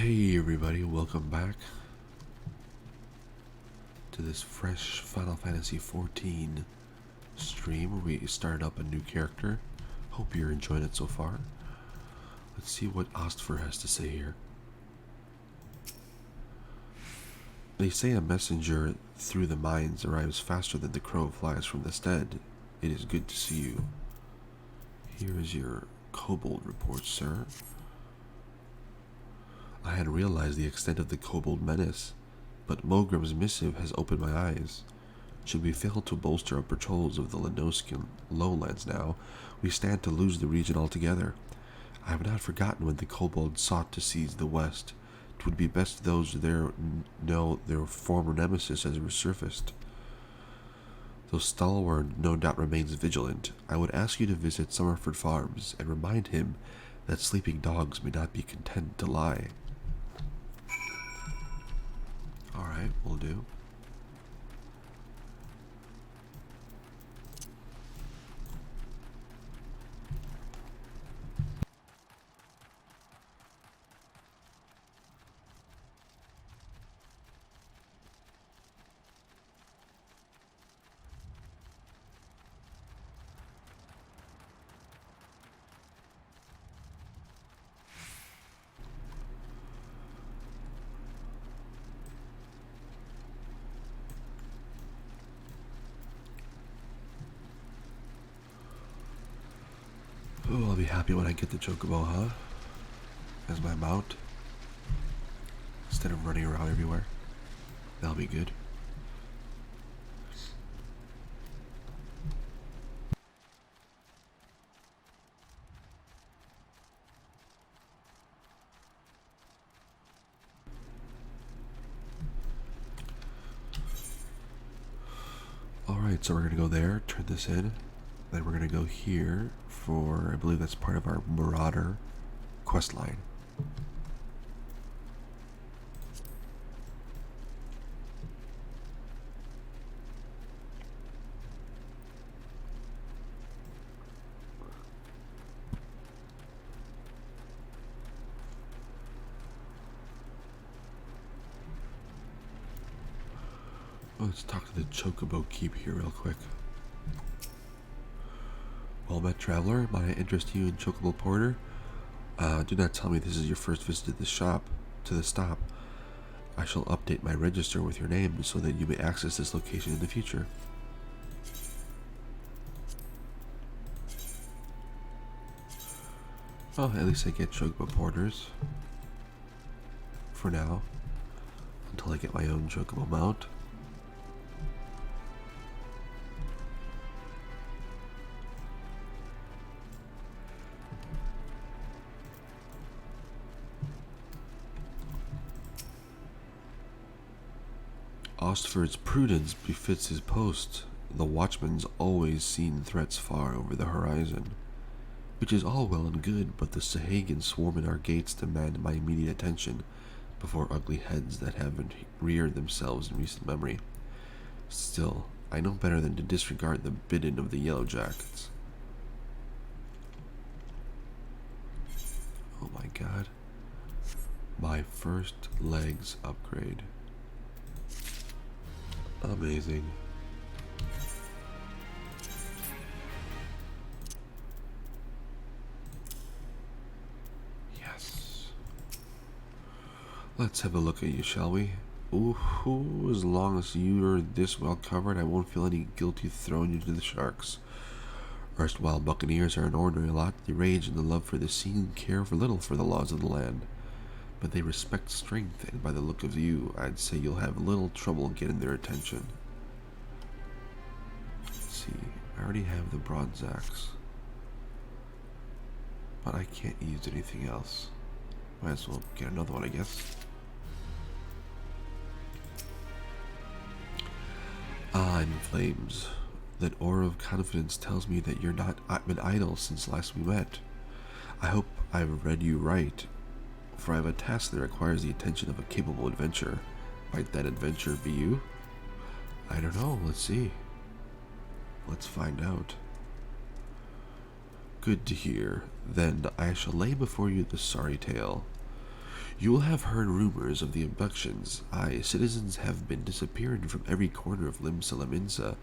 Hey everybody, welcome back to this fresh Final Fantasy XIV stream where we started up a new character. Hope you're enjoying it so far. Let's see what Ostfer has to say here. They say a messenger through the mines arrives faster than the crow flies from the stead. It is good to see you. Here is your kobold report, sir. I had realized the extent of the kobold menace, but Mogrim's missive has opened my eyes. Should we fail to bolster our patrols of the Lenoskin lowlands now, we stand to lose the region altogether. I have not forgotten when the kobolds sought to seize the west. It would be best those there know their former nemesis has resurfaced. Though Stalwart no doubt remains vigilant, I would ask you to visit Summerford Farms and remind him that sleeping dogs may not be content to lie. Alright, will do. Oh, I'll be happy when I get the chocobo, huh? As my mount. Instead of running around everywhere. That'll be good. Alright, so we're gonna go there, turn this in. Then we're gonna go here for, I believe that's part of our Marauder quest line. Let's talk to the Chocobo Keep here real quick. Well met, traveler. Might I interest you in Chocobo Porter? Do not tell me this is your first visit to the stop. I shall update my register with your name so that you may access this location in the future. Oh, at least I get Chocobo Porters. For now. Until I get my own Chocobo mount. Ostford's prudence befits his post. The watchman's always seen threats far over the horizon. Which is all well and good, but the Sahagins swarm in our gates demand my immediate attention before ugly heads that haven't reared themselves in recent memory. Still, I know better than to disregard the bidding of the Yellow Jackets. Oh my god. My first legs upgrade. Amazing. Yes. Let's have a look at you, shall we? Ooh, as long as you're this well covered, I won't feel any guilty throwing you to the sharks. Erstwhile buccaneers are an ordinary lot. The rage and the love for the sea care for little for the laws of the land. But they respect strength, and by the look of you, I'd say you'll have little trouble getting their attention. Let's see, I already have the bronze axe, but I can't use anything else. Might as well get another one, I guess. Ah, in flames. That aura of confidence tells me that you're not been idle since last we met. I hope I've read you right, for I have a task that requires the attention of a capable adventurer. Might that adventurer be you? I don't know, let's see. Let's find out. Good to hear. Then I shall lay before you the sorry tale. You will have heard rumors of the abductions. Aye, citizens have been disappearing from every corner of Lim Salaminsa,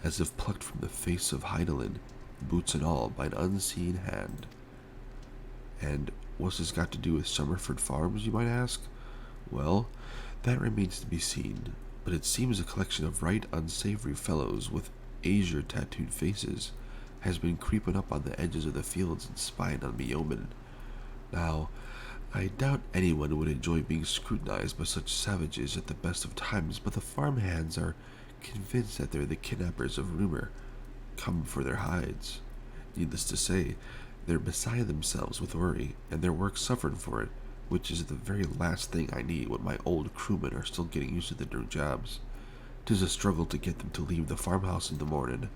as if plucked from the face of Heidelin, boots and all, by an unseen hand. And what's this got to do with Summerford Farms, you might ask? Well, that remains to be seen, but it seems a collection of right unsavory fellows with azure tattooed faces has been creeping up on the edges of the fields and spying on me yeomen. Now, I doubt anyone would enjoy being scrutinized by such savages at the best of times, but the farmhands are convinced that they're the kidnappers of rumor, come for their hides. Needless to say, they're beside themselves with worry, and their work suffered for it, which is the very last thing I need when my old crewmen are still getting used to their new jobs. 'Tis a struggle to get them to leave the farmhouse in the morning.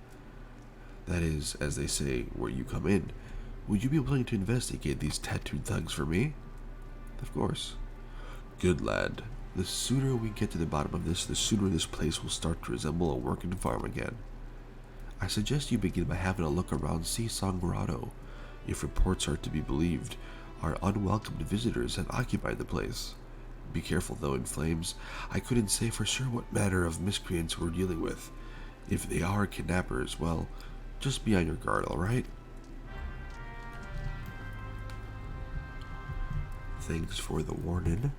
That is, as they say, where you come in. Would you be willing to investigate these tattooed thugs for me? Of course. Good lad. The sooner we get to the bottom of this, the sooner this place will start to resemble a working farm again. I suggest you begin by having a look around Seasong Grotto. If reports are to be believed, our unwelcomed visitors have occupied the place. Be careful, though, in Flames. I couldn't say for sure what manner of miscreants we're dealing with. If they are kidnappers, well, just be on your guard, alright? Thanks for the warning.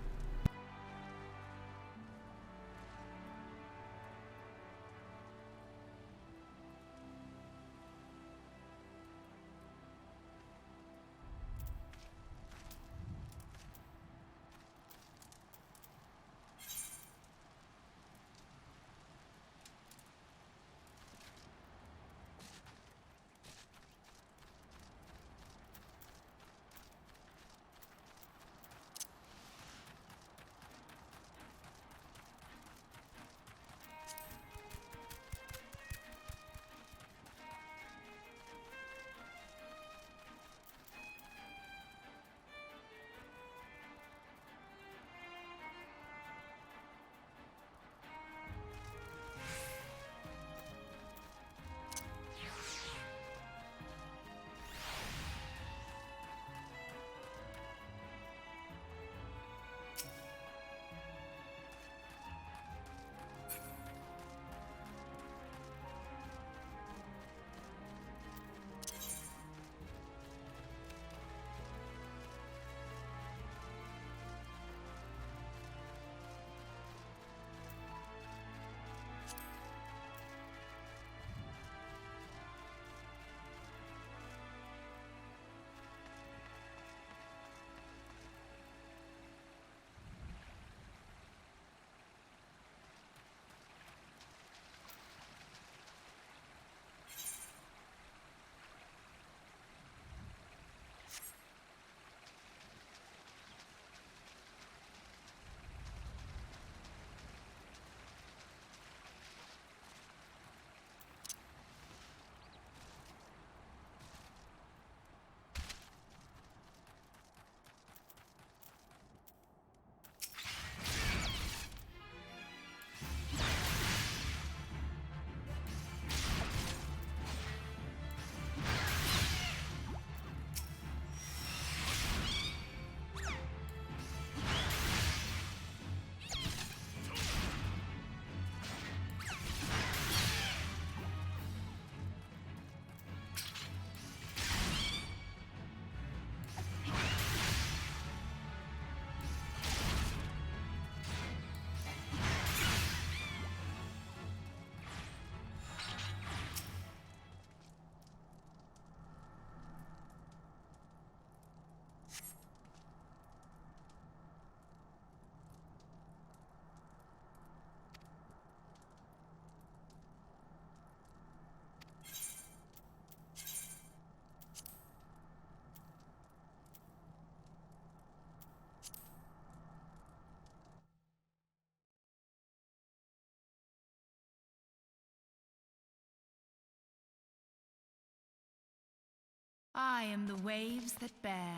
I am the waves that bear.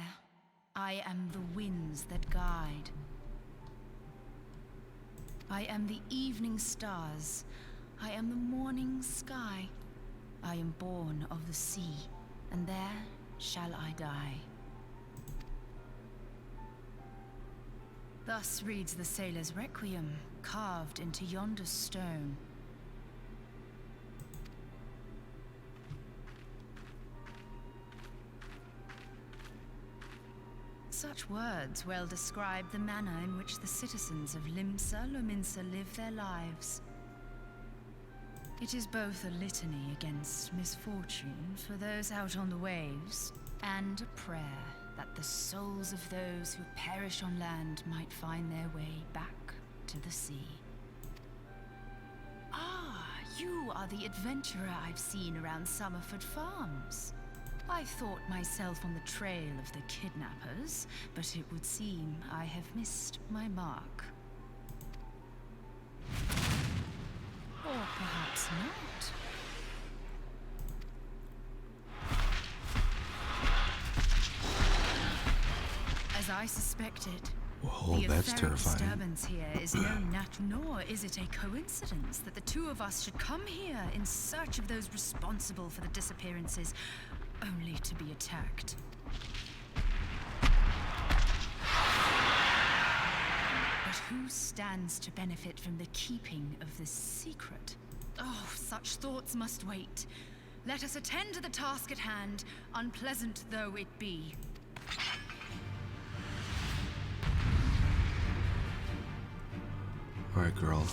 I am the winds that guide. I am the evening stars. I am the morning sky. I am born of the sea, and there shall I die. Thus reads the sailor's requiem, carved into yonder stone. Such words well describe the manner in which the citizens of Limsa Lominsa live their lives. It is both a litany against misfortune for those out on the waves, and a prayer that the souls of those who perish on land might find their way back to the sea. Ah, you are the adventurer I've seen around Summerford Farms. I thought myself on the trail of the kidnappers, but it would seem I have missed my mark. Or perhaps not. As I suspected, Whoa, the that's etheric terrifying. disturbance here is no nor is it a coincidence that the two of us should come here in search of those responsible for the disappearances, only to be attacked. But who stands to benefit from the keeping of this secret? Oh, such thoughts must wait. Let us attend to the task at hand, unpleasant though it be. Alright, girl.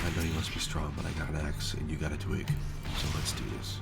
I know you must be strong, but I got an axe and you got a twig. So let's do this.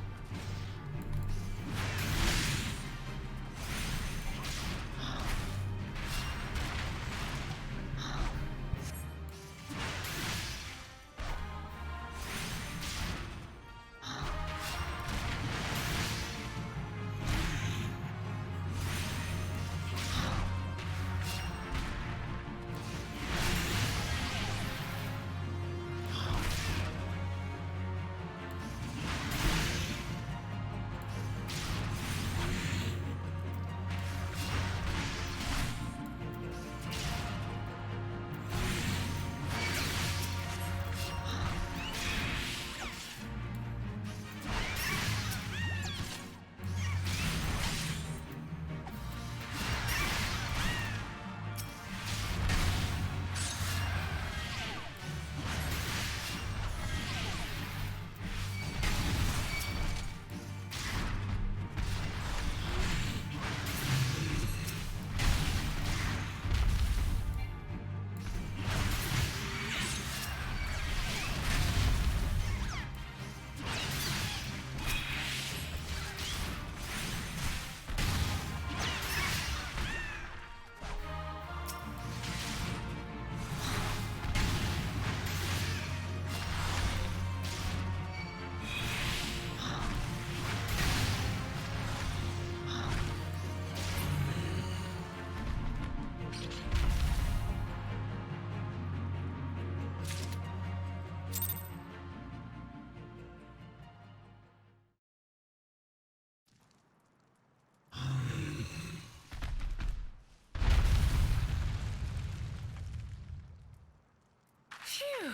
Phew!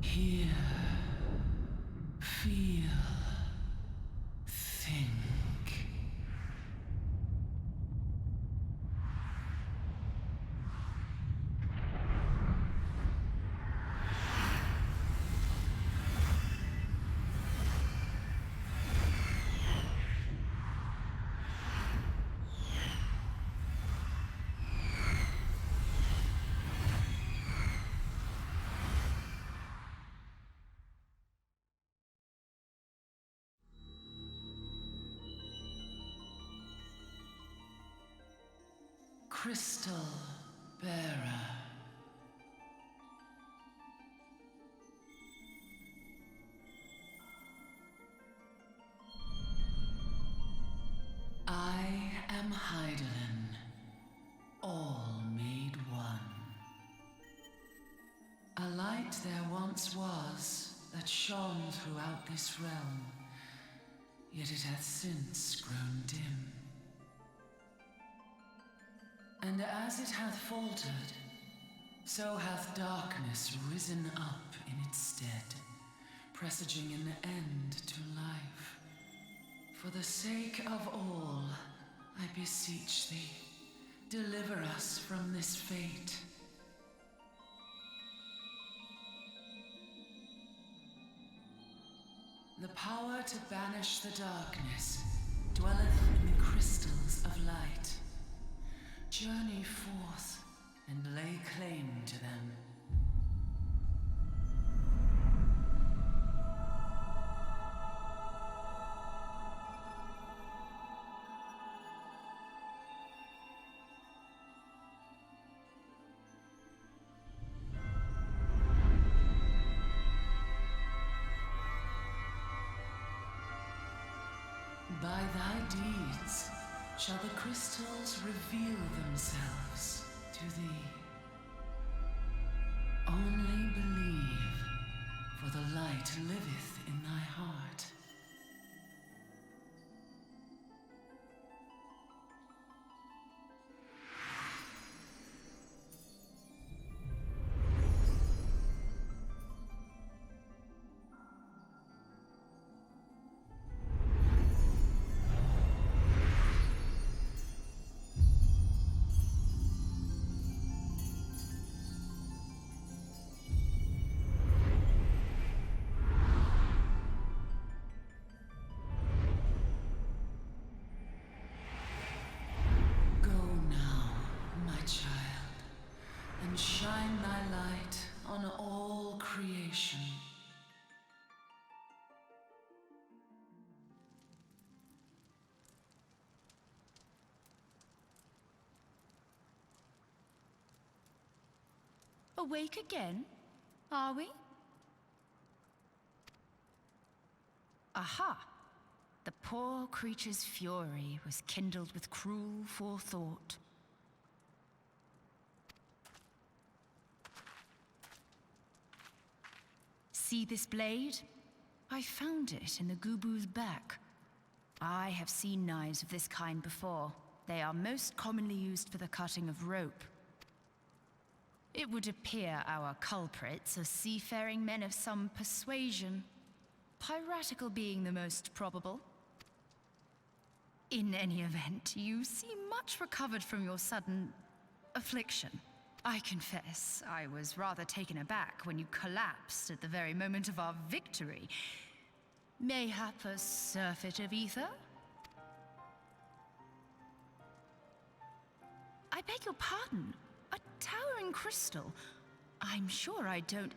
Hear, feel, think. Crystal Bearer. I am Hydaelyn, all made one. A light there once was that shone throughout this realm, yet it hath since grown dim. And as it hath faltered, so hath darkness risen up in its stead, presaging an end to life. For the sake of all, I beseech thee, deliver us from this fate. The power to banish the darkness dwelleth in the crystals of light. Journey forth and lay claim to them. By thy deeds shall the crystals reveal themselves to thee. Only believe, for the light liveth in thy heart. Shine thy light on all creation. Awake again, are we? Aha! The poor creature's fury was kindled with cruel forethought. See this blade? I found it in the Gubu's back. I have seen knives of this kind before. They are most commonly used for the cutting of rope. It would appear our culprits are seafaring men of some persuasion, piratical being the most probable. In any event, you seem much recovered from your sudden affliction. I confess, I was rather taken aback when you collapsed at the very moment of our victory. Mayhap a surfeit of ether? I beg your pardon. A towering crystal. I'm sure I don't...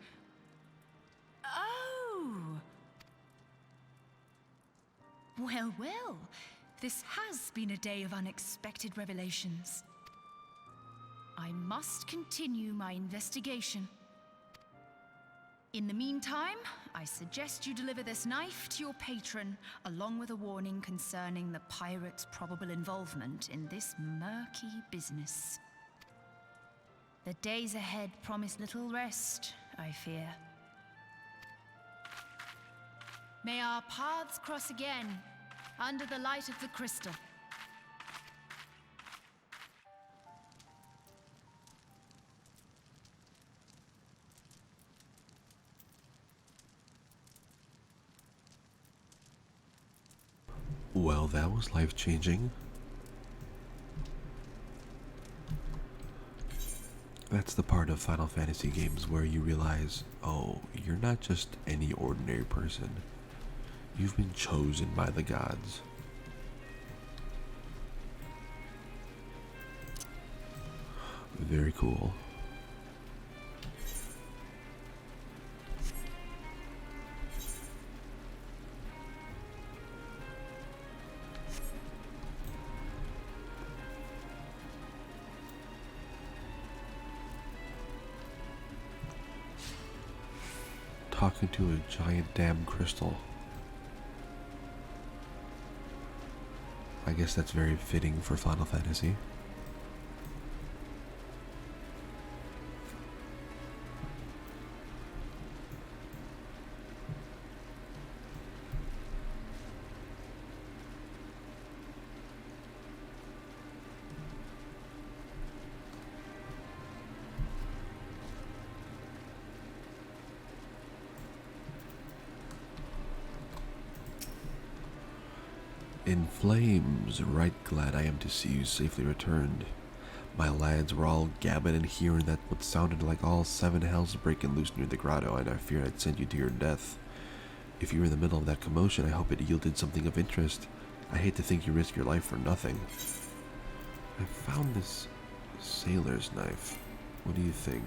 Oh! Well, well. This has been a day of unexpected revelations. I must continue my investigation. In the meantime, I suggest you deliver this knife to your patron, along with a warning concerning the pirate's probable involvement in this murky business. The days ahead promise little rest, I fear. May our paths cross again, under the light of the crystal. Well, that was life-changing. That's the part of Final Fantasy games where you realize, oh, you're not just any ordinary person. You've been chosen by the gods. Very cool. talking to a giant damn crystal. I guess that's very fitting for Final Fantasy. In flames, right glad I am to see you safely returned. My lads were all gabbing and hearing that what sounded like all 7 hells breaking loose near the grotto, and I feared I'd send you to your death. If you were in the middle of that commotion, I hope it yielded something of interest. I hate to think you risk your life for nothing. I found this sailor's knife. What do you think?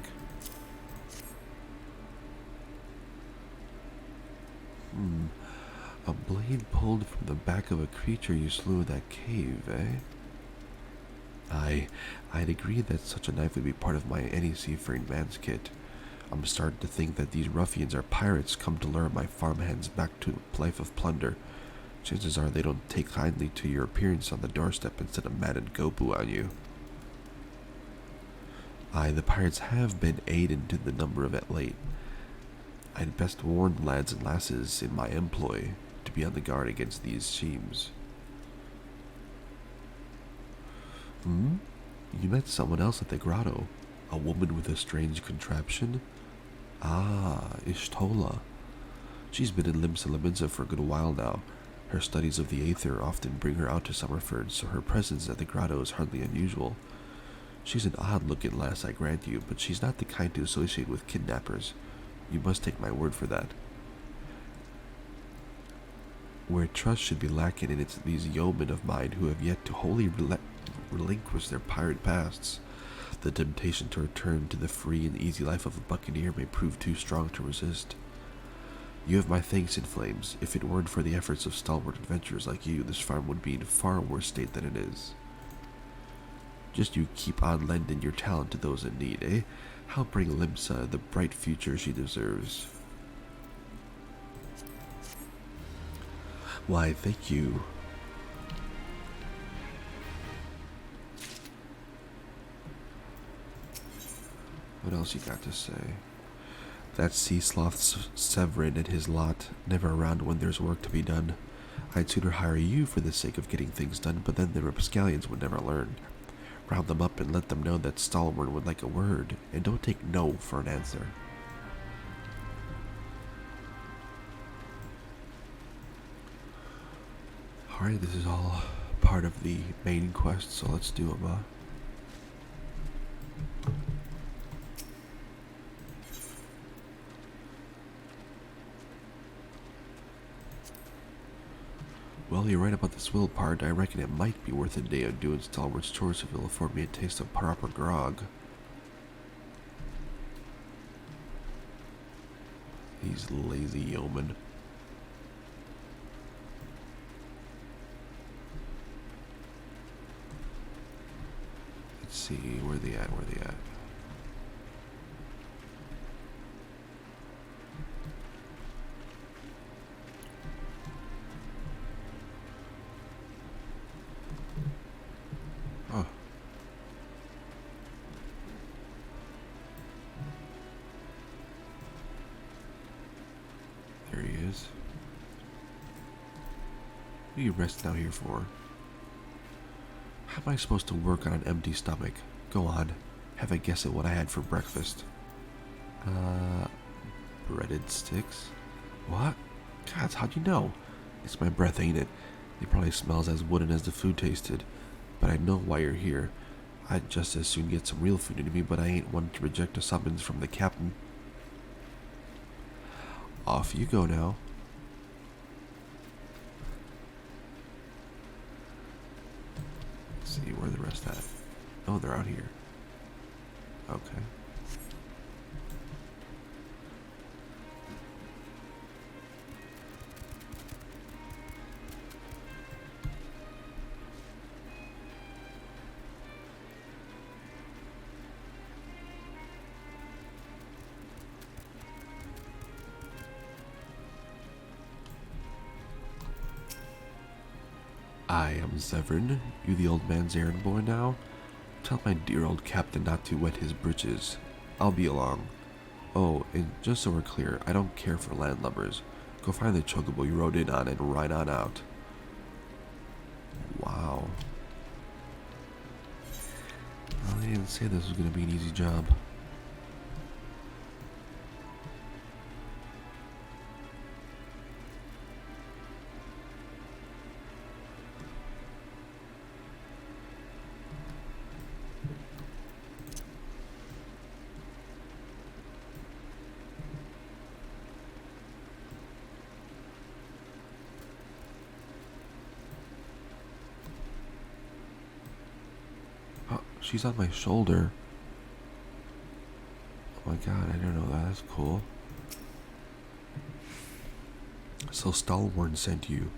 A blade pulled from the back of a creature you slew in that cave, eh? I'd agree that such a knife would be part of my any seafaring man's kit. I'm starting to think that these ruffians are pirates come to lure my farmhands back to a life of plunder. Chances are they don't take kindly to your appearance on the doorstep instead of mad and gopu on you. Aye, the pirates have been aided to the number of it late. I'd best warn the lads and lasses in my employ to be on the guard against these schemes. You met someone else at the grotto. A woman with a strange contraption? Ah, Yshtola. She's been in Limsa for a good while now. Her studies of the Aether often bring her out to Summerford, so her presence at the grotto is hardly unusual. She's an odd-looking lass, I grant you, but she's not the kind to associate with kidnappers. You must take my word for that. Where trust should be lacking, and it's these yeomen of mine who have yet to wholly relinquish their pirate pasts. The temptation to return to the free and easy life of a buccaneer may prove too strong to resist. You have my thanks in flames. If it weren't for the efforts of stalwart adventurers like you, this farm would be in a far worse state than it is. Just you keep on lending your talent to those in need, eh? I'll bring Limsa the bright future she deserves. Why, thank you. What else you got to say? That sea sloth's Severin and his lot, never around when there's work to be done. I'd sooner hire you for the sake of getting things done, but then the rapscallions would never learn. Round them up and let them know that Stalwart would like a word, and don't take no for an answer. Alright, this is all part of the main quest, so let's do them, Well, you're right about the swill part. I reckon it might be worth a day of doing Stalwart's chores if it'll afford me a taste of proper grog. These lazy yeomen. Let's see, where they at? Oh. There he is. What are you resting out here for? How am I supposed to work on an empty stomach? Go on, have a guess at what I had for breakfast. Breaded sticks? What? Gods, how'd you know? It's my breath, ain't it? It probably smells as wooden as the food tasted. But I know why you're here. I'd just as soon get some real food into me, but I ain't one to reject a summons from the captain. Off you go now. Let's see, where are the rest at? Oh, they're out here. Okay. I am Severin. You the old man's errand boy now? Tell my dear old captain not to wet his britches. I'll be along. Oh, and just so we're clear, I don't care for landlubbers. Go find the chocobo you rode in on and ride on out. Wow. Well, they didn't say this was going to be an easy job. She's on my shoulder. Oh my god, I didn't know that. That's cool. So Stalwart sent you,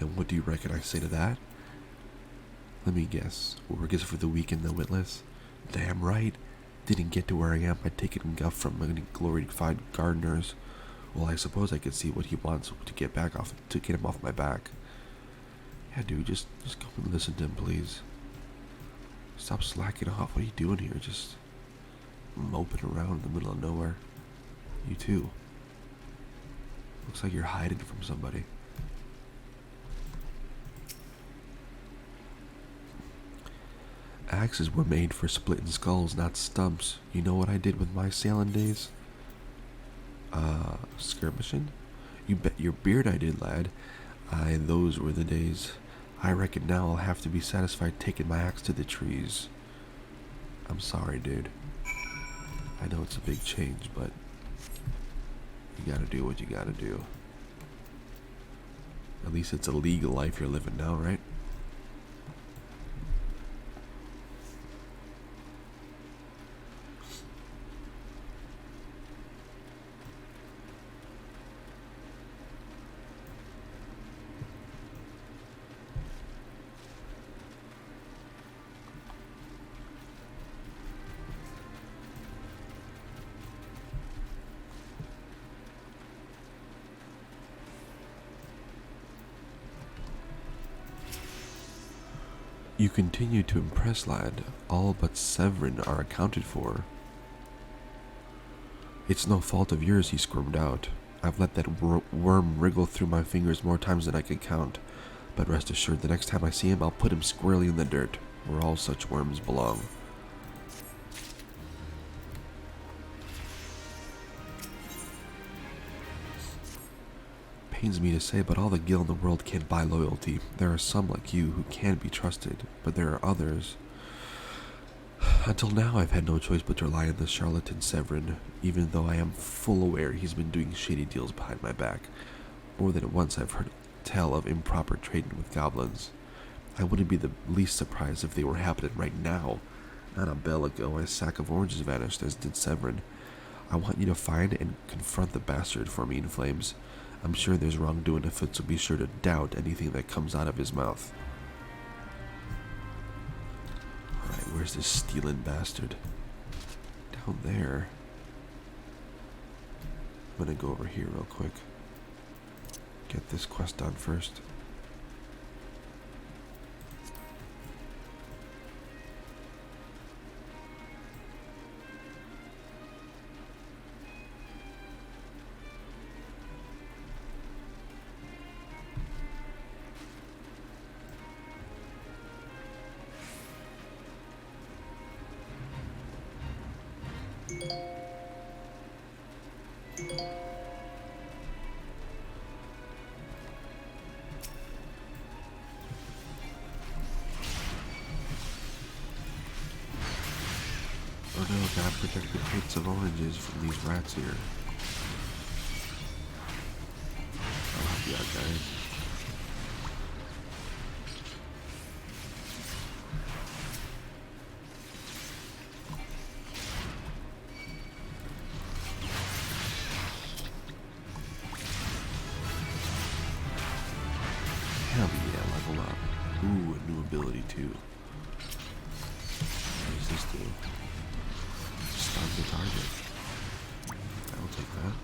and what do you reckon I say to that? Let me guess. Work for the weak and the witless? Damn right. Didn't get to where I am by taking guff from many glorified gardeners. Well, I suppose I could see what he wants to get him off my back. Yeah, dude, just go and listen to him, please. Stop slacking off. What are you doing here? Just moping around in the middle of nowhere. You too. Looks like you're hiding from somebody. Axes were made for splitting skulls, not stumps. You know what I did with my sailing days? Skirmishing? You bet your beard I did, lad. Aye, those were the days. I reckon now I'll have to be satisfied taking my axe to the trees. I'm sorry, dude. I know it's a big change, but you gotta do what you gotta do. At least it's a legal life you're living now, right? You continue to impress, lad. All but Severin are accounted for. It's no fault of yours, he squirmed out. I've let that worm wriggle through my fingers more times than I could count. But rest assured, the next time I see him, I'll put him squarely in the dirt, where all such worms belong. Pains me to say, but all the gil in the world can't buy loyalty. There are some like you who can be trusted, but there are others. Until now, I've had no choice but to rely on the charlatan Severin, even though I am full aware he's been doing shady deals behind my back. More than once I've heard tell of improper trading with goblins. I wouldn't be the least surprised if they were happening right now. Not a bell ago, a sack of oranges vanished, as did Severin. I want you to find and confront the bastard for me in flames. I'm sure there's wrongdoing afoot, so be sure to doubt anything that comes out of his mouth. Alright, where's this stealing bastard? Down there. I'm gonna go over here real quick. Get this quest done first. Oh no, gotta protect the crates of oranges from these rats here. I'll help you out, guys. Hell yeah, level up. Ooh, a new ability too. What does this do? Stun the target. I will take that.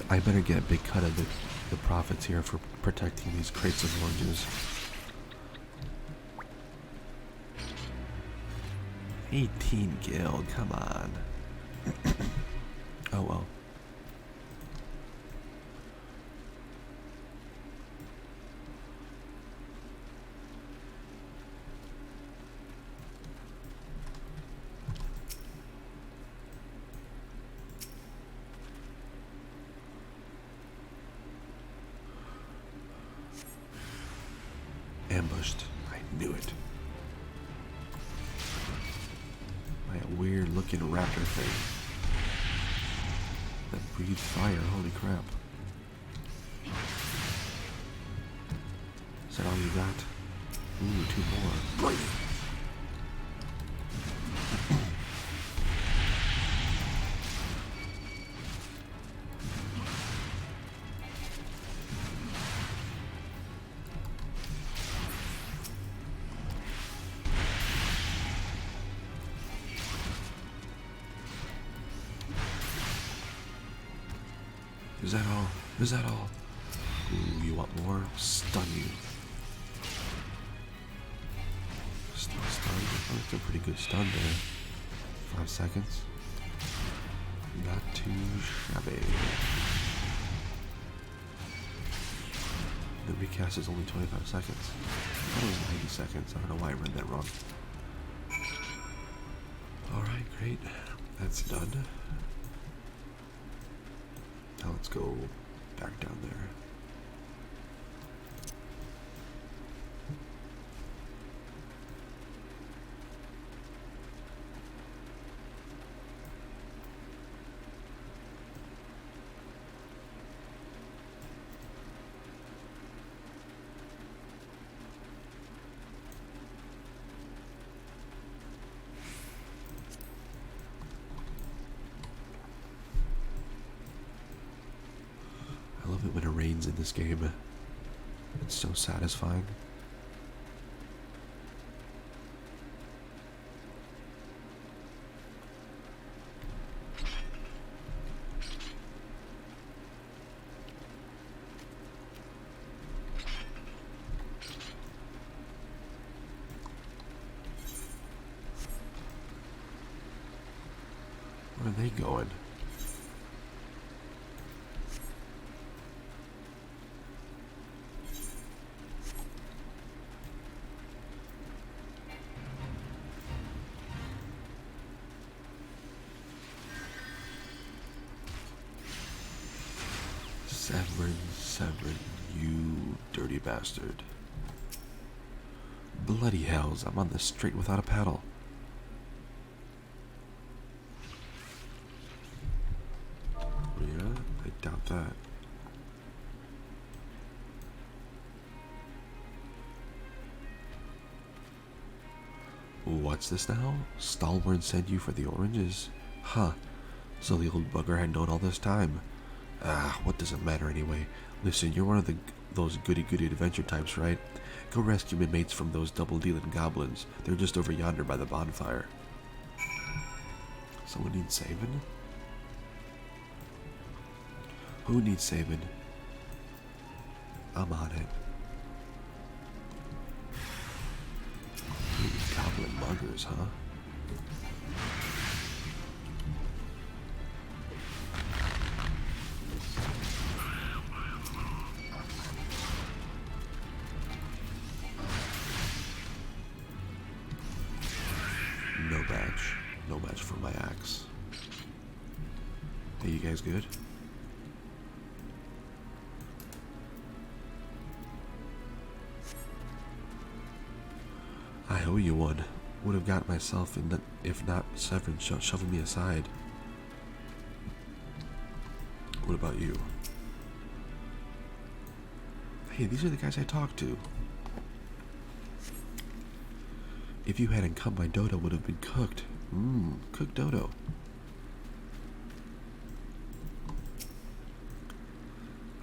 I better get a big cut of the profits here for protecting these crates of oranges. 18 gil, come on. Oh well. Ambushed. I knew it. By a weird looking raptor thing that breathed fire. Holy crap. Is that all you got? Ooh, 2 more. Is that all? Is that all? Ooh, you want more? Stun you. Still stunned? Oh, it's a pretty good stun there. 5 seconds. Not too shabby. The recast is only 25 seconds. I thought it was 90 seconds. I don't know why I read that wrong. Alright, great. That's done. Now let's go back down there. I love it when it rains in this game. It's so satisfying. Where are they going? Severin, you dirty bastard. Bloody hells, I'm on the strait without a paddle. Yeah, I doubt that. What's this now? Stalwart sent you for the oranges? Huh, so the old bugger had known all this time. Ah, what does it matter anyway? Listen, you're one of those goody-goody adventure types, right? Go rescue my mates from those double-dealing goblins. They're just over yonder by the bonfire. Someone needs saving? Who needs saving? I'm on it. These goblin muggers, huh? No match for my axe. Hey, you guys good? I owe you one. Would have got myself in the, if not Severin shoving me aside. What about you? Hey, these are the guys I talked to. If you hadn't come, my dodo would have been cooked. Cooked dodo.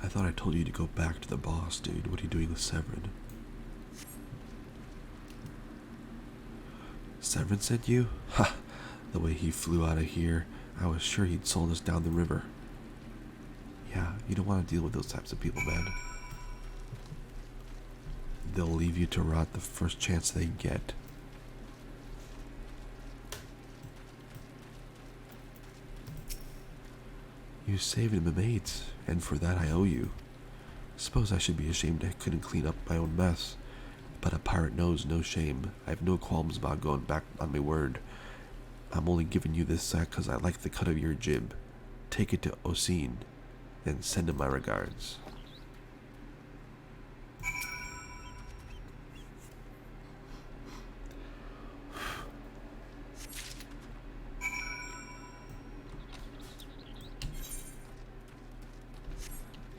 I thought I told you to go back to the boss, dude. What are you doing with Severin? Severin sent you? Ha! The way he flew out of here, I was sure he'd sold us down the river. Yeah, you don't want to deal with those types of people, man. They'll leave you to rot the first chance they get. You saved my mates, and for that I owe you. Suppose I should be ashamed I couldn't clean up my own mess. But a pirate knows no shame. I have no qualms about going back on my word. I'm only giving you this sack 'cause I like the cut of your jib. Take it to Oseen, and send him my regards.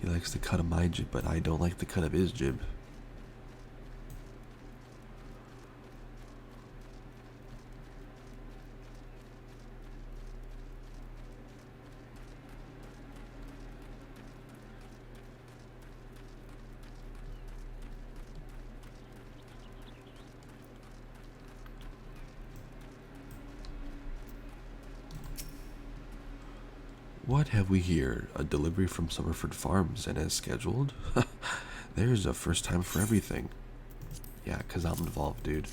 He likes the cut of my jib, but I don't like the cut of his jib. What have we here? A delivery from Summerford Farms, and as scheduled? There's a first time for everything. Yeah, 'cause I'm involved, dude.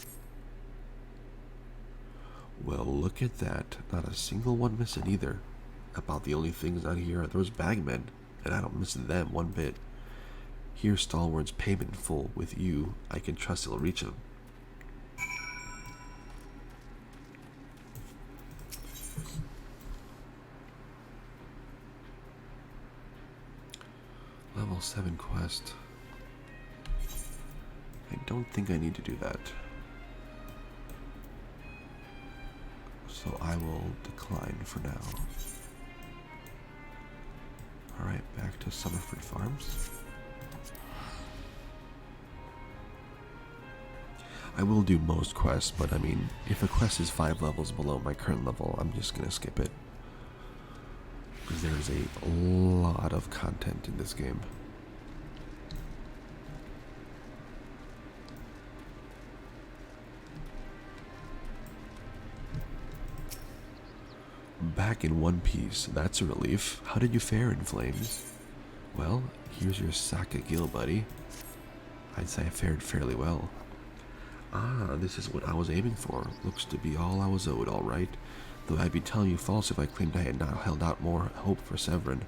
Well, look at that. Not a single one missing either. About the only things out here are those bagmen, and I don't miss them one bit. Here's Stalward's payment in full. With you, I can trust he'll reach him. Level 7 quest. I don't think I need to do that. So I will decline for now. Alright, back to Summerford Farms. I will do most quests, but I mean, if a quest is 5 levels below my current level, I'm just gonna skip it. Because there's a lot of content in this game. Back in one piece, that's a relief. How did you fare in Flames? Well, here's your sack of gill, buddy. I'd say I fared fairly well. Ah, this is what I was aiming for. Looks to be all I was owed, all right. Though I'd be telling you false if I claimed I had not held out more hope for Severin.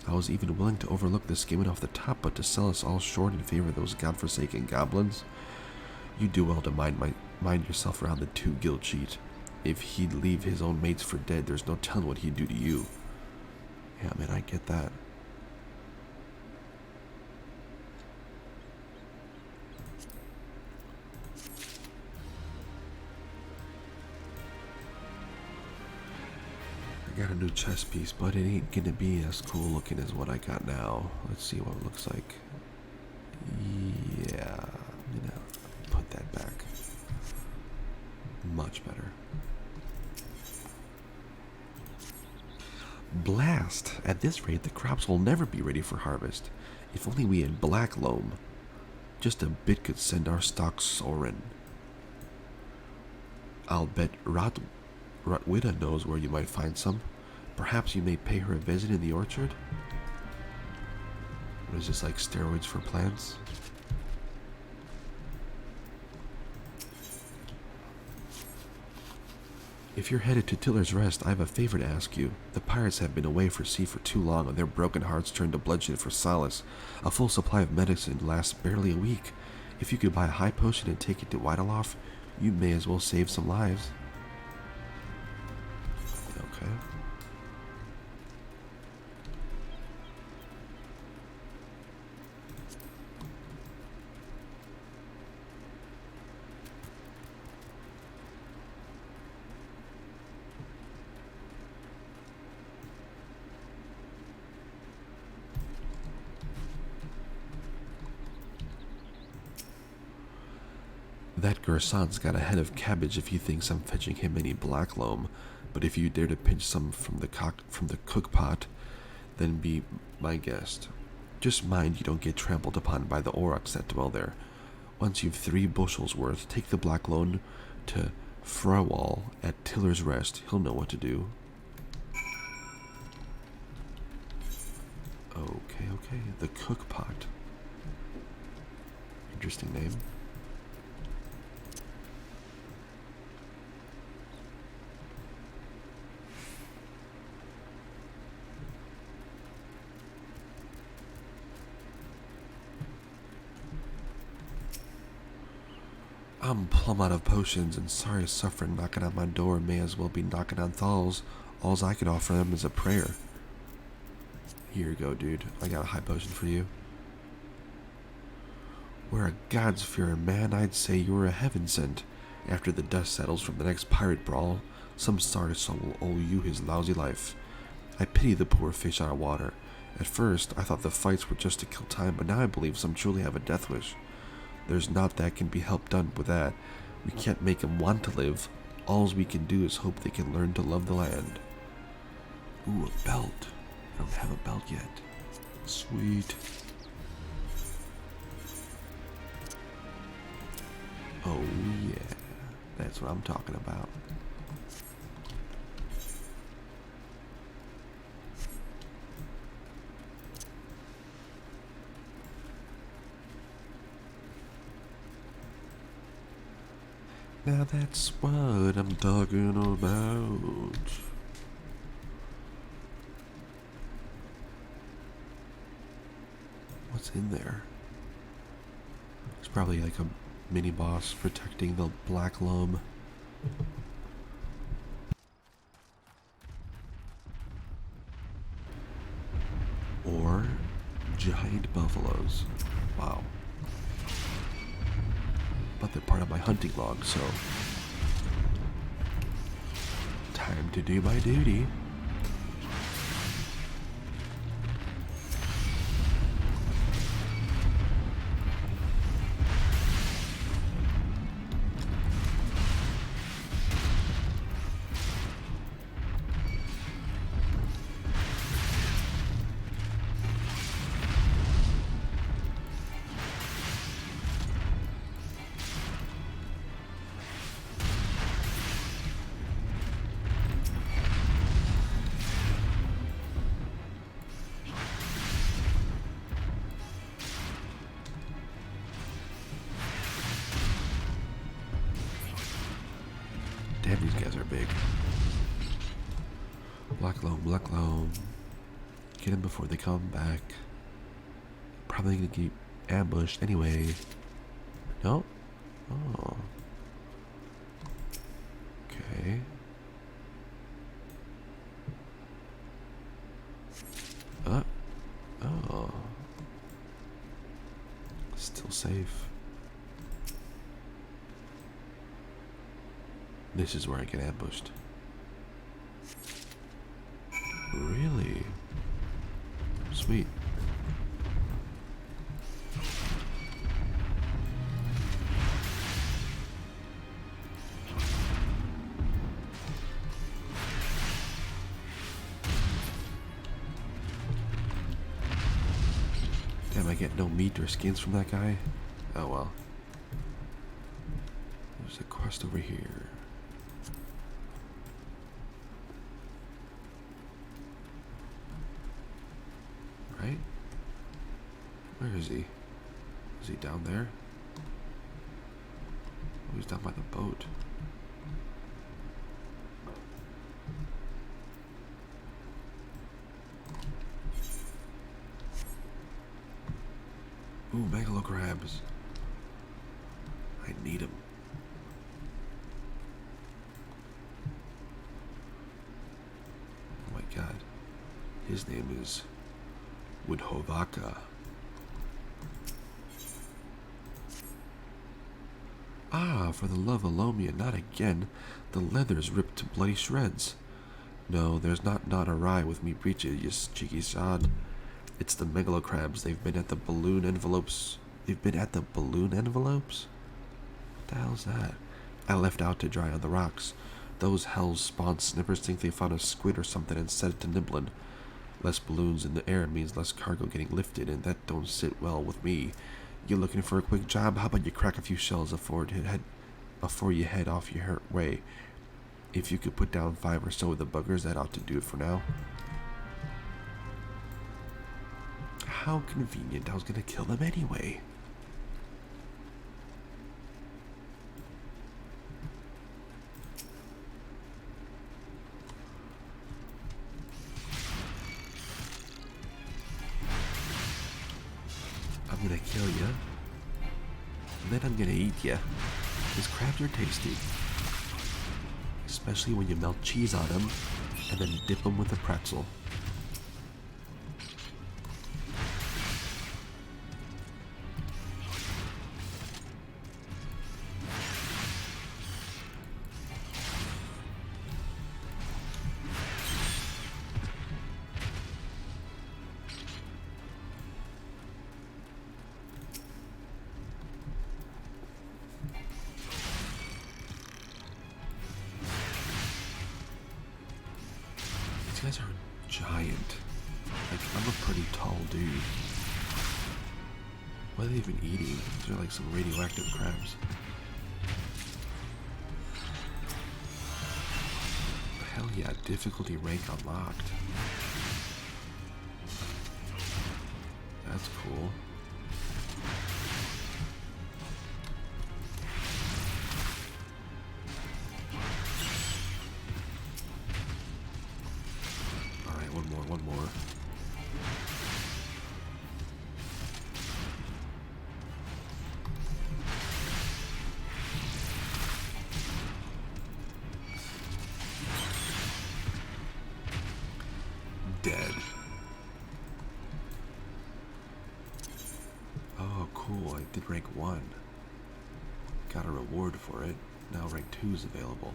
I was even willing to overlook the skimming off the top, but to sell us all short in favor of those godforsaken goblins? You do well to mind yourself around the 2 gill cheat. If he'd leave his own mates for dead, there's no telling what he'd do to you. Yeah, man, I get that. I got a new chest piece, but it ain't gonna be as cool looking as what I got now. Let's see what it looks like. Yeah, I'm gonna put that back. Much better. Blast! At this rate, the crops will never be ready for harvest. If only we had black loam. Just a bit could send our stocks soaring. I'll bet Rotwida knows where you might find some. Perhaps you may pay her a visit in the orchard? What is this, like steroids for plants? If you're headed to Tiller's Rest, I have a favor to ask you. The pirates have been away for sea for too long, and their broken hearts turn to bloodshed for solace. A full supply of medicine lasts barely a week. If you could buy a high potion and take it to Yshtola, you may as well save some lives. Okay. That Gersan's got a head of cabbage if he thinks I'm fetching him any black loam, but if you dare to pinch some from the cook pot, then be my guest. Just mind you don't get trampled upon by the aurochs that dwell there. Once you've 3 bushels worth, take the black loam to Frawall at Tiller's Rest. He'll know what to do. Okay, the cook pot. Interesting name. I'm plumb out of potions, and sorry suffering knocking on my door may as well be knocking on Thal's. Alls I can offer them is a prayer. Here you go, dude. I got a high potion for you. Were a God-fearing man, I'd say you were a heaven sent. After the dust settles from the next pirate brawl, some sorry soul will owe you his lousy life. I pity the poor fish out of water. At first, I thought the fights were just to kill time, but now I believe some truly have a death wish. There's naught that can be helped done with that. We can't make them want to live. All we can do is hope they can learn to love the land. Ooh, a belt. I don't have a belt yet. Sweet. Oh yeah, that's what I'm talking about. Now that's what I'm talking about. What's in there? It's probably like a mini boss protecting the black loam. Or giant buffaloes. Wow. But they're part of my hunting log, so time to do my duty. Damn, these guys are big. Black loam. Get them before they come back. Probably gonna get ambushed anyway. No? Oh. Okay. Oh. Still safe. This is where I get ambushed. Really? Sweet. Damn, I get no meat or skins from that guy? Oh well. There's a quest over here. Right? Where is he? Is he down there? Oh, he's down by the boat. Ooh, megalo crabs. I need him. Oh my god. His name is Woodhovaka. Ah, for the love of Lomia, not again. The leather's ripped to bloody shreds. No, there's not awry with me breeches, you cheeky sod. It's the megalo crabs. They've been at the balloon envelopes. What the hell's that? I left out to dry on the rocks. Those hells spawn snippers think they found a squid or something and set it to nibbling. Less balloons in the air means less cargo getting lifted, and that don't sit well with me. You looking for a quick job? How about you crack a few shells before you head off your way? If you could put down 5 or so of the buggers, that ought to do it for now. How convenient. I was gonna kill them anyway. I'm gonna kill you. And then I'm gonna eat you. Because crabs are tasty. Especially when you melt cheese on them and then dip them with a pretzel. These guys are giant. Like, I'm a pretty tall dude. What are they even eating? These are like some radioactive crabs. Hell yeah, difficulty rank unlocked. That's cool. Alright, one more. Dead. Oh, cool. I did rank 1. Got a reward for it. Now rank 2 is available.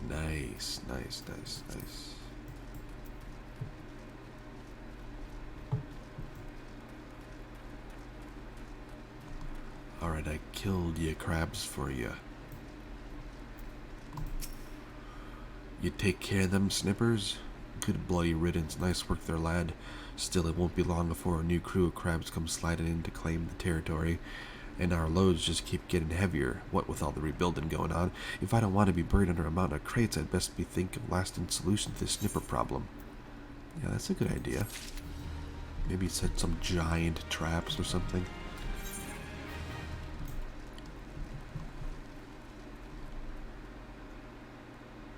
Nice. Alright, I killed ya crabs for ya. You take care of them snippers? Good bloody riddance. Nice work there, lad. Still, it won't be long before a new crew of crabs come sliding in to claim the territory. And our loads just keep getting heavier. What with all the rebuilding going on? If I don't want to be buried under a mountain of crates, I'd best be thinking of lasting solution to this snipper problem. Yeah, that's a good idea. Maybe set some giant traps or something.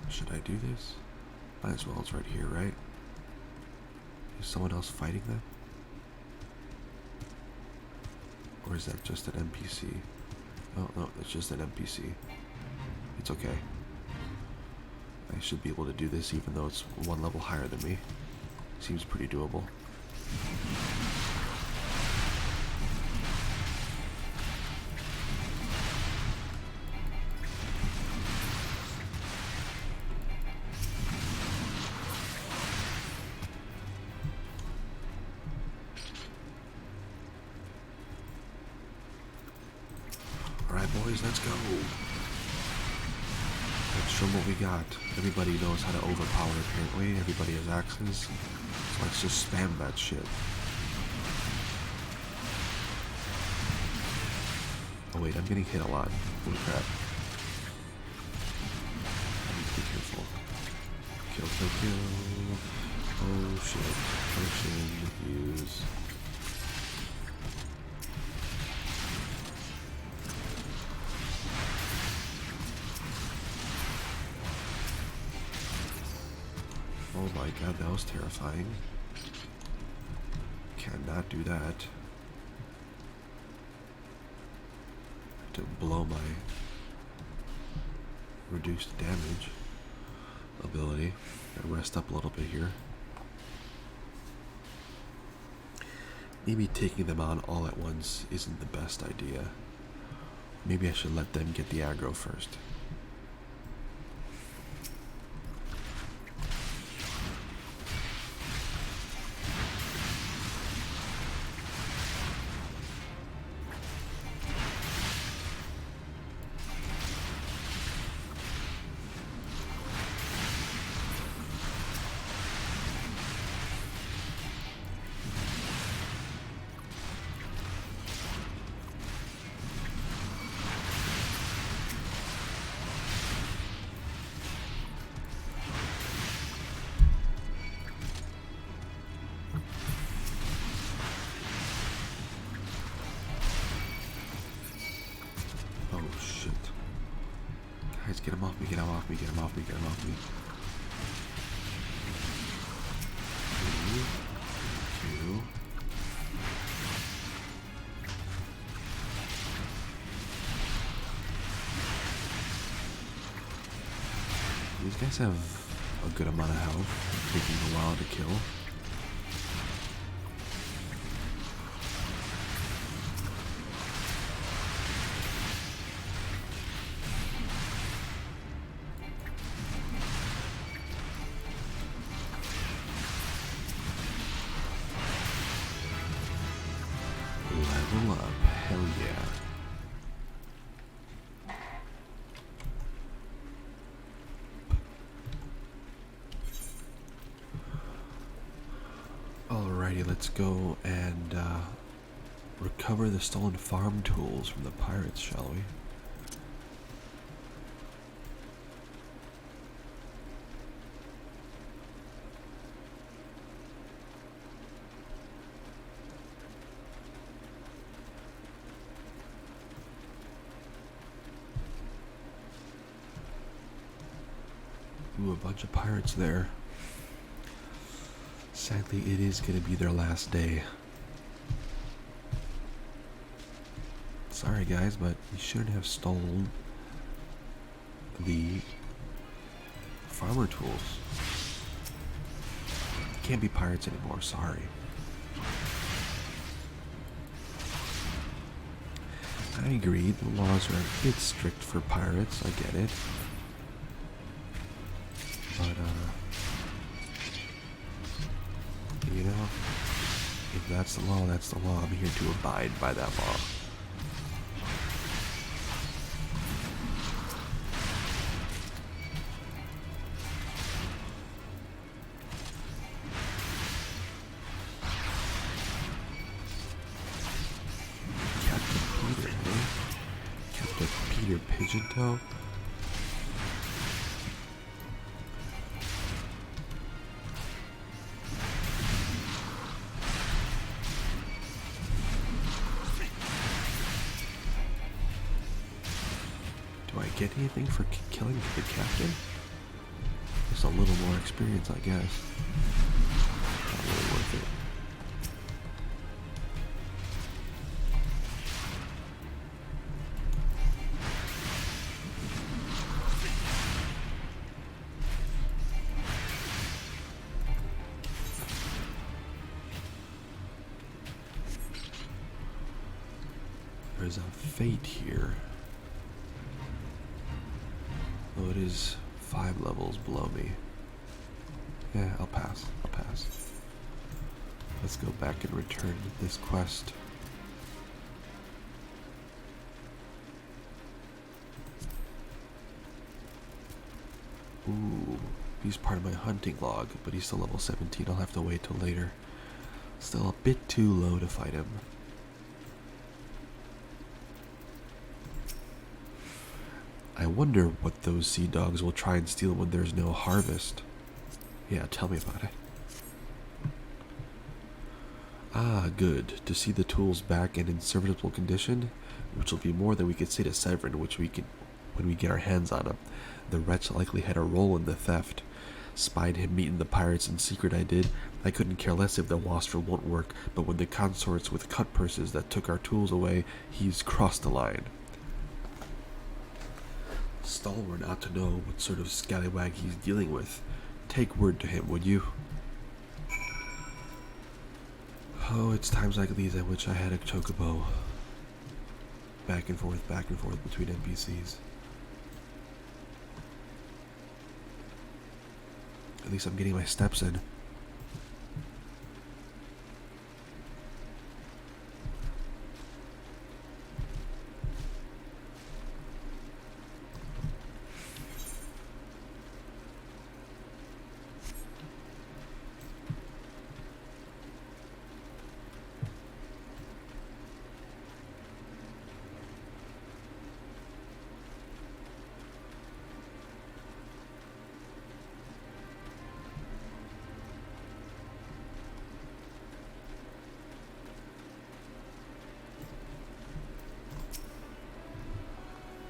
Should I do this? Might as well, it's right here, right? Is someone else fighting them? Or is that just an NPC? Oh, no, it's just an NPC. It's okay. I should be able to do this even though it's one level higher than me. Seems pretty doable. Alright, boys, let's go. Let's show them what we got. Everybody knows how to overpower, apparently. Everybody has axes. So let's just spam that shit. Oh wait, I'm getting hit a lot. Holy crap. I need to be careful. Kill. Oh shit. Potion, use. Oh my god, that was terrifying. Cannot do that. To blow my reduced damage ability. Gotta rest up a little bit here. Maybe taking them on all at once isn't the best idea. Maybe I should let them get the aggro first. off me, get him off me, get him off me. 2. These guys have a good amount of health, taking a while to kill. Level up, hell yeah. Alrighty, let's go and recover the stolen farm tools from the pirates, shall we? Ooh, a bunch of pirates there. Sadly, it is going to be their last day. Sorry guys, but you shouldn't have stolen the farmer tools. You can't be pirates anymore, sorry. I agree, the laws are a bit strict for pirates, I get it. But, you know, if that's the law, that's the law. I'm here to abide by that law. Captain Peter, eh? Captain Peter Pigeontoe? Do I get anything for killing the captain? Just a little more experience, I guess. Not really worth it. There's a fate here. Oh, it is 5 levels below me. Yeah, I'll pass. Let's go back and return this quest. Ooh, he's part of my hunting log, but he's still level 17. I'll have to wait till later. Still a bit too low to fight him. I wonder what those sea dogs will try and steal when there's no harvest. Yeah, tell me about it. Ah, good. To see the tools back and in serviceable condition, which will be more than we could say to Severin, when we get our hands on him. The wretch likely had a role in the theft. Spied him meeting the pirates in secret, I did. I couldn't care less if the wastrel won't work, but when the consorts with cut purses that took our tools away, he's crossed the line. Stalwart ought to know what sort of scallywag he's dealing with. Take word to him, would you? Oh, it's times like these at which I had a chocobo. Back and forth between NPCs. At least I'm getting my steps in.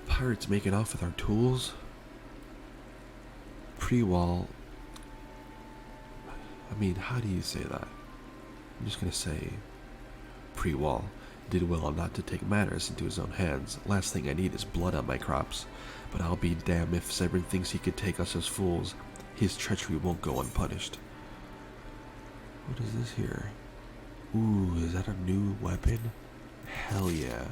Pirates making off with our tools? Pre-wall. I mean, how do you say that? I'm just gonna say pre-wall did well not to take matters into his own hands. Last thing I need is blood on my crops. But I'll be damned if Severin thinks he could take us as fools. His treachery won't go unpunished. What is this here? Ooh, is that a new weapon? Hell yeah.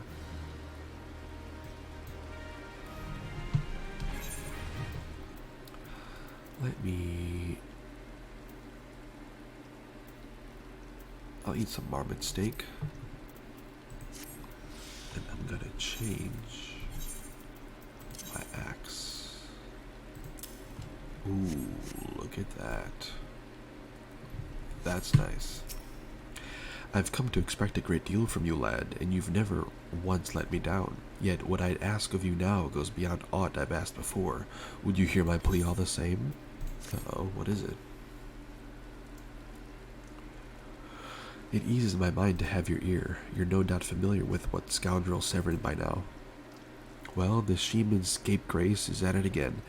Let me... I'll eat some marmot steak. And I'm gonna change my axe. Ooh, look at that. That's nice. I've come to expect a great deal from you, lad, and you've never once let me down. Yet what I'd ask of you now goes beyond aught I've asked before. Would you hear my plea all the same? Uh-oh, what is it? It eases my mind to have your ear. You're no doubt familiar with what scoundrel Severin by now. Well, the Sheeman's scapegrace is at it again.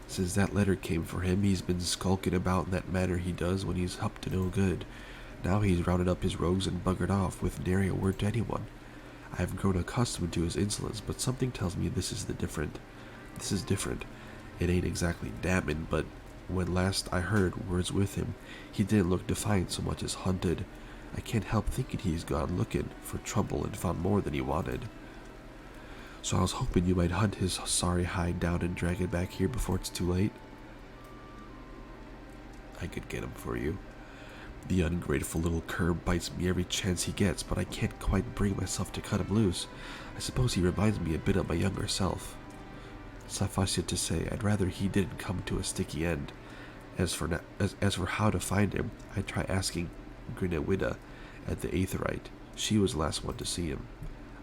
Since that letter came for him, he's been skulking about in that manner he does when he's up to no good. Now he's rounded up his rogues and buggered off with nary a word to anyone. I've grown accustomed to his insolence, but something tells me this is different. It ain't exactly damning, but when last I heard words with him, he didn't look defiant so much as hunted. I can't help thinking he's gone looking for trouble and found more than he wanted. So I was hoping you might hunt his sorry hide down and drag it back here before it's too late. I could get him for you. The ungrateful little cur bites me every chance he gets, but I can't quite bring myself to cut him loose. I suppose he reminds me a bit of my younger self. Suffice it to say, I'd rather he didn't come to a sticky end. As for how to find him, I'd try asking Grinewida at the Aetherite. She was the last one to see him.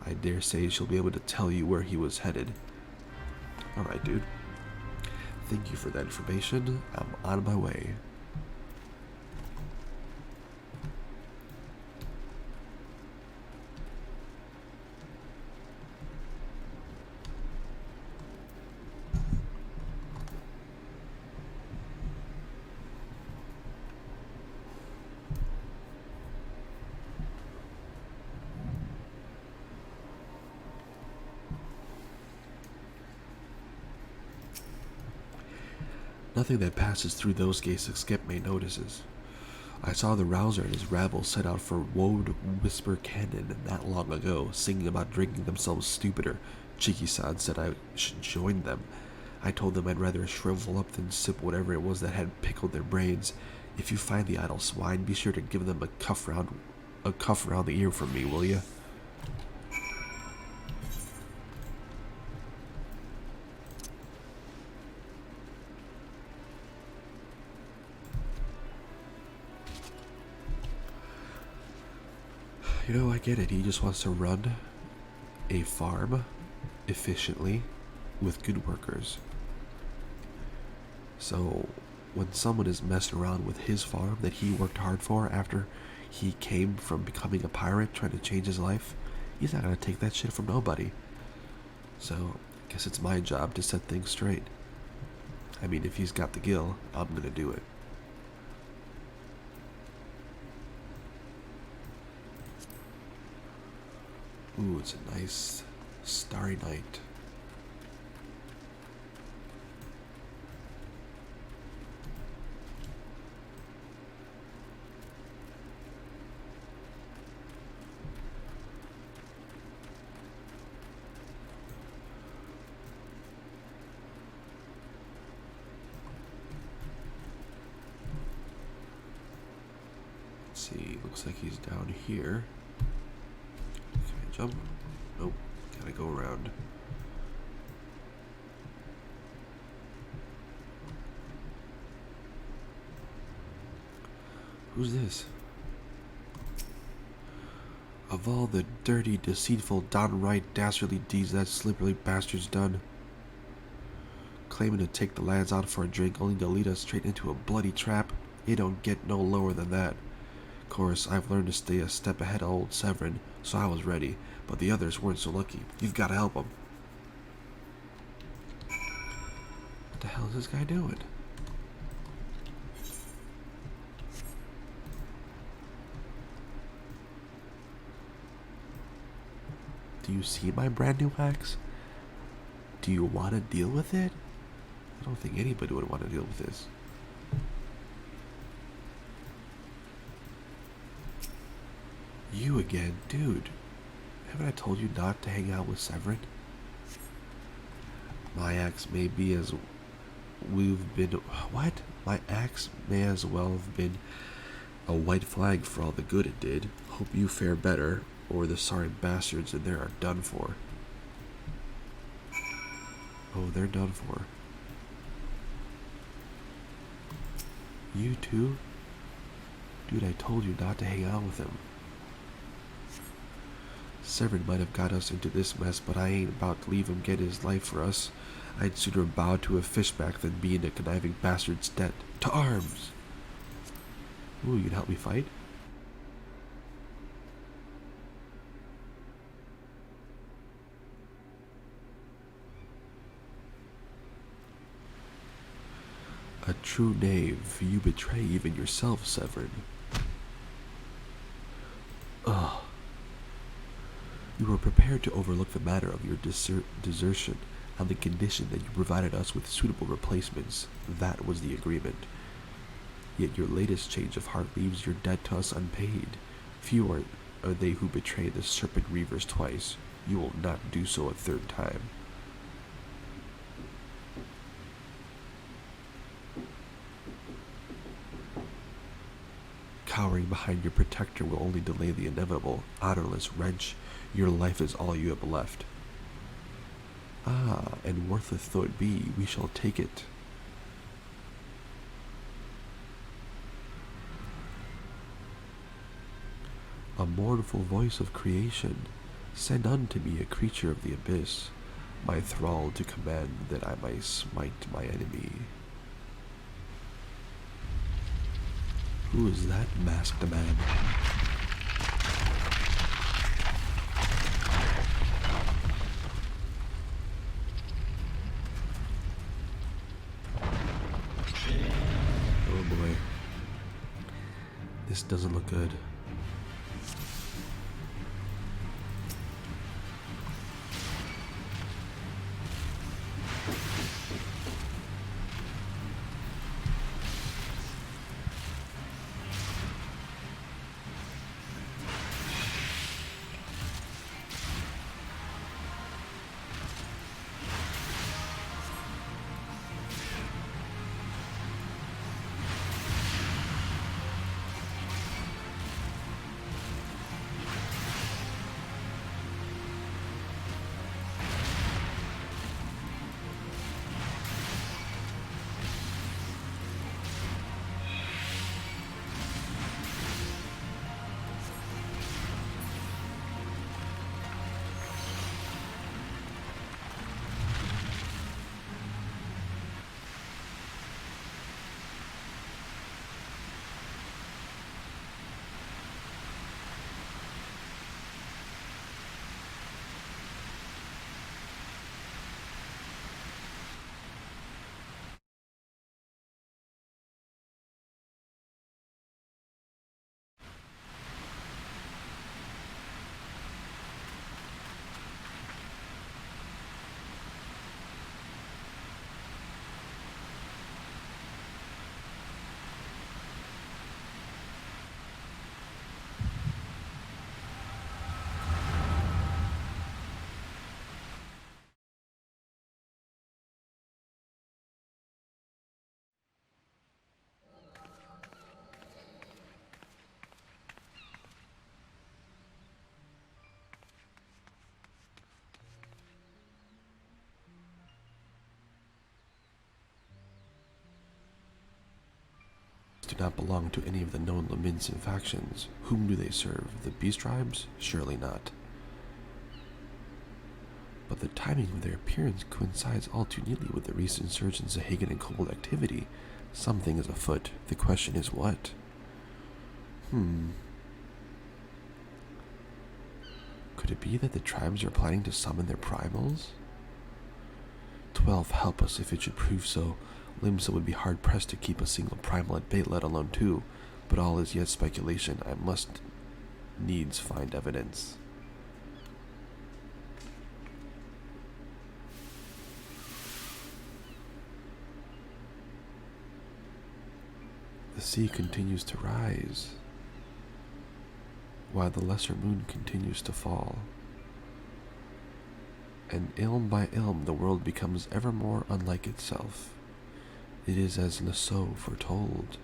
I dare say she'll be able to tell you where he was headed. Alright, dude. Thank you for that information. I'm on my way. Nothing that passes through those gates escaped my notices. I saw the Rouser and his rabble set out for Woad Whisper Cannon not long ago, singing about drinking themselves stupider. Chikisan said I should join them. I told them I'd rather shrivel up than sip whatever it was that had pickled their brains. If you find the idle swine, be sure to give them a cuff around the ear from me, will ya? You know, I get it. He just wants to run a farm efficiently with good workers. So, when someone is messing around with his farm that he worked hard for after he came from becoming a pirate trying to change his life, he's not going to take that shit from nobody. So, I guess it's my job to set things straight. I mean, if he's got the gil, I'm going to do it. Ooh, it's a nice starry night. Let's see, looks like he's down here. Can I jump? Nope. Gotta go around. Who's this? Of all the dirty, deceitful, downright dastardly deeds that slippery bastard's done, claiming to take the lads out for a drink only to lead us straight into a bloody trap, it don't get no lower than that. Of course, I've learned to stay a step ahead of old Severin, so I was ready, but the others weren't so lucky. You've got to help them. What the hell is this guy doing? Do you see my brand new axe? Do you want to deal with it? I don't think anybody would want to deal with this. You again, dude. Haven't I told you not to hang out with Severin? My axe may be as we've been. What? My axe may as well have been a white flag for all the good it did. Hope you fare better, or the sorry bastards in there are done for. Oh, they're done for. You too? Dude, I told you not to hang out with him. Severin might have got us into this mess, but I ain't about to leave him get his life for us. I'd sooner bow to a fishback than be in a conniving bastard's debt. To arms! Ooh, you can help me fight? A true knave, you betray even yourself, Severin. Ugh. You were prepared to overlook the matter of your desertion on the condition that you provided us with suitable replacements. That was the agreement. Yet your latest change of heart leaves your debt to us unpaid. Few are they who betray the serpent reavers twice. You will not do so a third time. Cowering behind your protector will only delay the inevitable. Honorless wretch, your life is all you have left. Ah, and worthless though it be, we shall take it. A mournful voice of creation, send unto me a creature of the abyss, my thrall to command that I might smite my enemy. Who is that masked man? Oh boy. This doesn't look good. Do not belong to any of the known Lominsan factions. Whom do they serve? The Beast Tribes? Surely not. But the timing of their appearance coincides all too neatly with the recent surge in Zahagan and Kobold activity. Something is afoot. The question is what? Could it be that the tribes are planning to summon their primals? 12, help us if it should prove so. Limsa would be hard-pressed to keep a single primal at bay, let alone two. But all is yet speculation. I must needs find evidence. The sea continues to rise, while the lesser moon continues to fall. And ilm by ilm the world becomes ever more unlike itself. It is as Lesso foretold.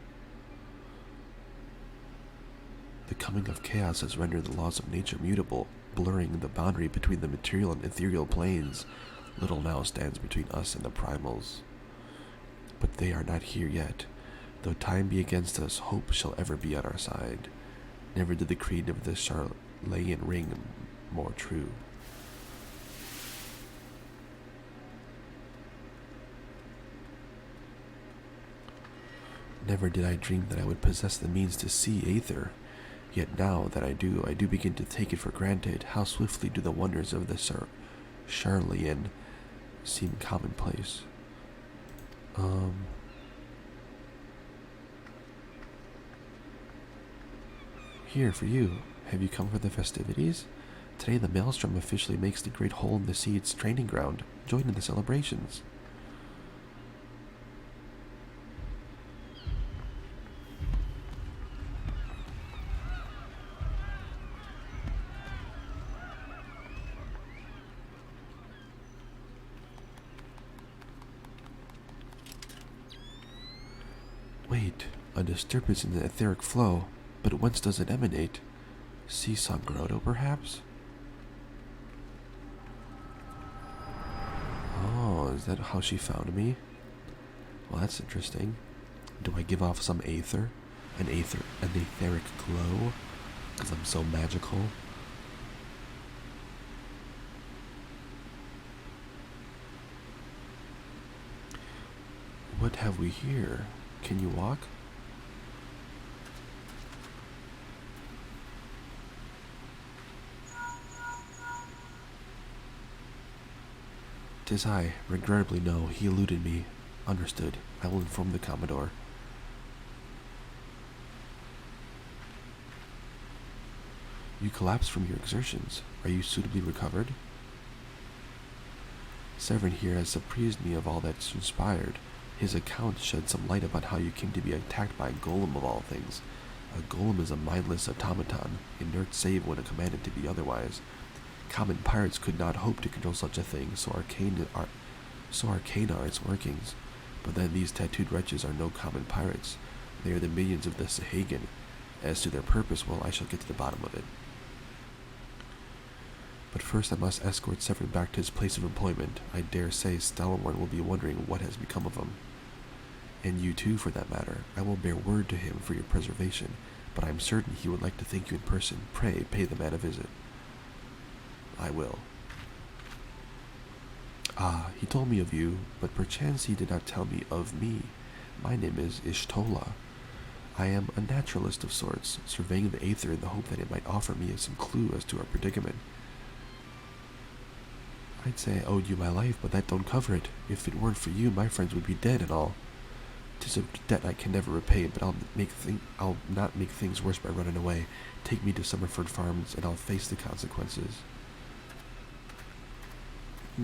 The coming of chaos has rendered the laws of nature mutable, blurring the boundary between the material and ethereal planes. Little now stands between us and the primals. But they are not here yet. Though time be against us, hope shall ever be on our side. Never did the creed of the Charleyan ring more true. Never did I dream that I would possess the means to see Aether. Yet now that I do begin to take it for granted. How swiftly do the wonders of the Charleyan seem commonplace. Here, for you. Have you come for the festivities? Today the Maelstrom officially makes the Great Hole in the Sea its training ground. Join in the celebrations. Wait, a disturbance in the etheric flow. But whence does it emanate? Seesaw Grotto, perhaps? Oh, is that how she found me? Well, that's interesting. Do I give off some aether? An etheric glow? Because I'm so magical? What have we here? Can you walk? 'Tis I. Regrettably, no. He eluded me. Understood. I will inform the Commodore. You collapsed from your exertions. Are you suitably recovered? Severin here has apprised me of all that transpired. His account shed some light about how you came to be attacked by a golem of all things. A golem is a mindless automaton, inert save when commanded to be otherwise. Common pirates could not hope to control such a thing, so arcane are its workings. But then these tattooed wretches are no common pirates. They are the minions of the Sahagan. As to their purpose, well, I shall get to the bottom of it. But first I must escort Severin back to his place of employment. I dare say Stalwarn will be wondering what has become of him. And you too, for that matter. I will bear word to him for your preservation, but I am certain he would like to thank you in person. Pray, pay the man a visit. I will. Ah, he told me of you, but perchance he did not tell me of me. My name is Yshtola. I am a naturalist of sorts, surveying the aether in the hope that it might offer me some clue as to our predicament. I'd say I owed you my life, but that don't cover it. If it weren't for you, my friends would be dead and all. 'Tis a debt I can never repay, but I'll not make things worse by running away. Take me to Summerford Farms, and I'll face the consequences. I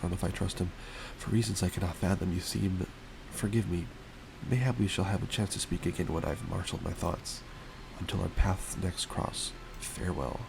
don't know if I trust him. For reasons I cannot fathom, you seem... Forgive me. Mayhap we shall have a chance to speak again when I've marshaled my thoughts. Until our paths next cross, farewell.